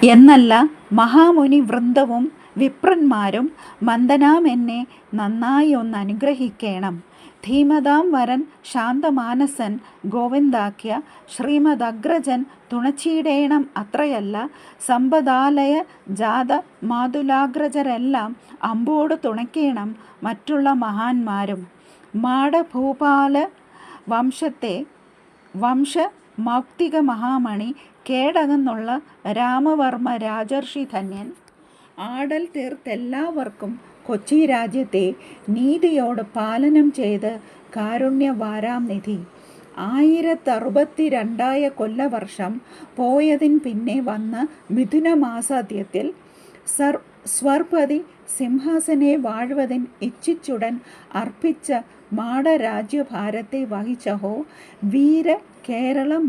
എന്നല്ല മഹാമുനി വൃന്ദവും വിപ്രന്മാരും മന്ദനാം എന്നെ നന്നായി ഒന്ന് അനുഗ്രഹിക്കേണം. ധീമതാം വരൻ ശാന്തമാനസൻ ഗോവിന്ദാഖ്യ ശ്രീമദഗ്രജൻ തുണച്ചീടേണം അത്രയല്ല സമ്പദാലയ ജാത മാതുലാഗ്രജരെല്ലാം അമ്പോട് തുണയ്ക്കേണം മറ്റുള്ള മഹാന്മാരും. മാടഭൂപാല വംശത്തെ വംശമൗക്തിക മഹാമണി കേടകന്നുള്ള രാമവർമ്മ രാജർഷി ധന്യൻ ആടൽ തീർത്തെല്ലാവർക്കും കൊച്ചി രാജ്യത്തെ നീതിയോട് പാലനം ചെയ്ത് കാരുണ്യവാരാംനിധി. 1062 കൊല്ലവർഷം പോയതിൻ പിന്നെ വന്ന മിഥുനമാസാദ്യത്തിൽ സ്വർപതി സിംഹാസനെ വാഴ്വതിൻ ഇച്ഛിച്ചുടൻ അർപ്പിച്ച മാടരാജ്യഭാരത്തെ വഹിച്ചഹോ വീര കേരളം